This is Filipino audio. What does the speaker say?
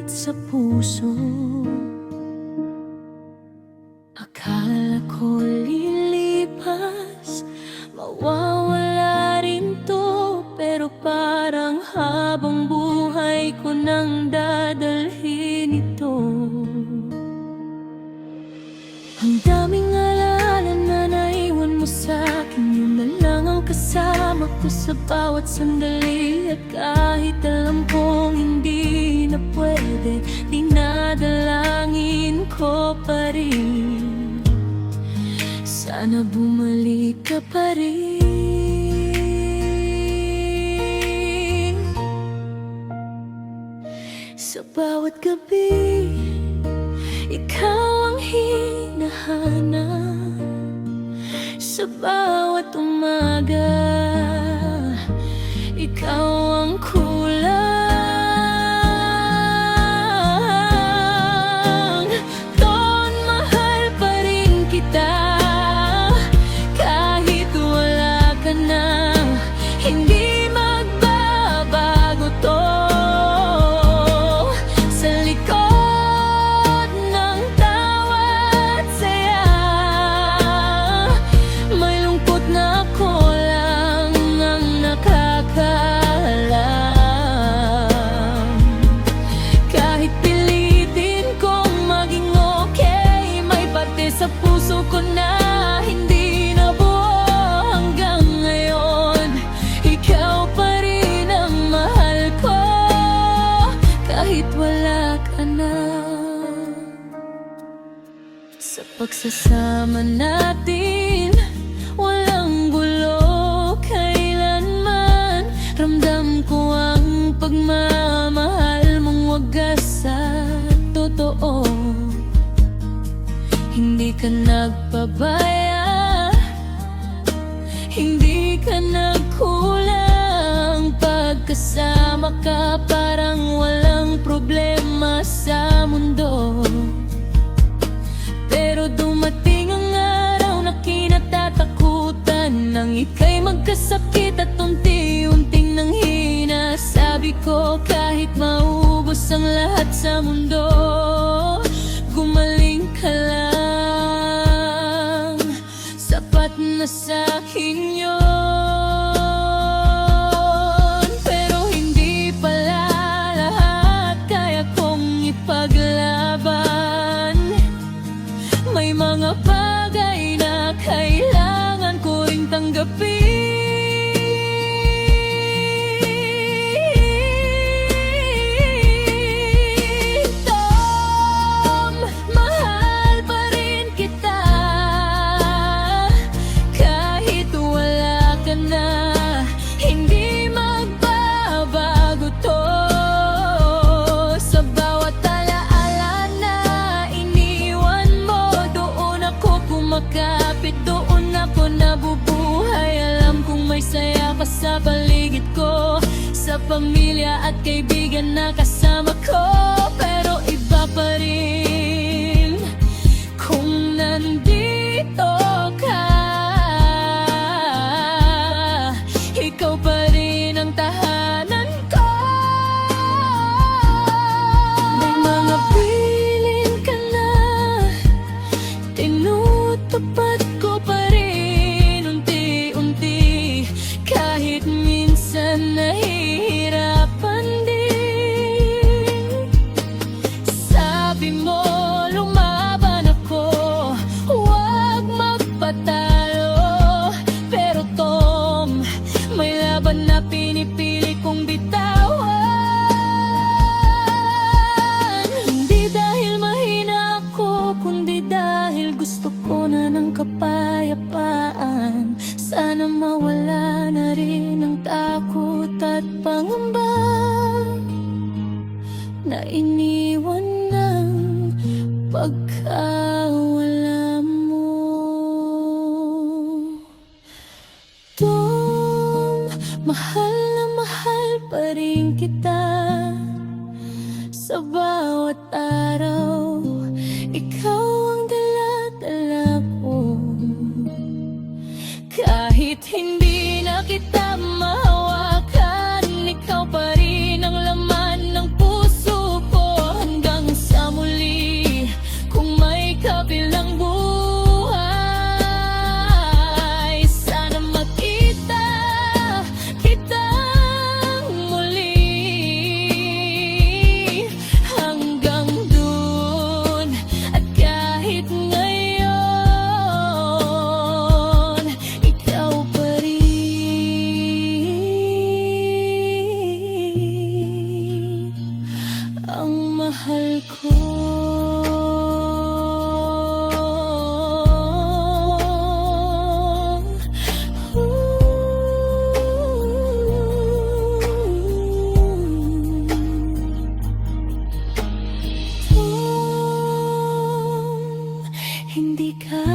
bigat sa puso. Akala ko lilipas, mawawala rin to, pero parang habang buhay ko nang dadalhin ito. Ang daming alaala na naiwan mo sa'kin, yun na lang ang kasama ko sa bawat sandali. At kahit alam kong hindi na pwede, dinadalangin ko pa rin, sana bumalik ka pa rin. Sa bawat gabi, ikaw ang hinahanap. Sa bawat umaga, ikaw ang kulang. Ton, mahal pa rin kita, kahit wala ka na. Hindi magbabago to. Sa likod ng tawa at saya, may lungkot na ako lang ang nakakaalam. Kahit pilitin kong maging okay, may parte sa puso ko na hindi nabuo hanggang ngayon. Ikaw pa rin ang mahal ko, kahit wala ka na. Sa pagsasama natin, walang gulo kailanman. Ramdam ko ang pagmamahal mong wagas at totoo. Hindi ka nagpabaya, hindi ka nagkulang. Pagkasama ka, parang walang problema sa mundo. Pero dumating ang araw na kinatatakutan, nang ika'y magkasakit at unti-unting nanghina. Sabi ko, kahit maubos ang lahat sa mundo, gumaling ka lang. Sapat na sa'kin yun. Pero hindi pala lahat kaya kong ipaglaban. May mga bagay na kailangan ko ring tanggapin. Tom, mahal pa rin kita, kahit wala ka na. Hindi magbabago to. Sa bawat alaala na iniwan mo, doon ako kumakapit, doon ako nabubuhay. Alam kong may saya ka sa paligid ko, sa pamilya at kaibigan na kasama ko. Pero iba pa rin kung nandito ka. Ikaw pa rin ang tahanan ko. May mga piling ka na, tinutupad ko pa rin unti-unti. Kahit minsan nahihirapan din. Sabi mo, lumaban ako, huwag magpatalo. Pero Tom, may laban na pinipili kong bitawan. Hindi dahil mahina ako, kundi dahil gusto ko na ng kapayapaan. Sana mawala na rin ang takot at pangamba na iniwan ng pagkawala mo. Tom, mahal na mahal pa rin kita. Sa bawat araw, ikaw ang dala-dala ko. Kahit hindi na kita mahawakan, ikaw pa rin ang laman ng puso ko. mahal ko. Kung hindi ka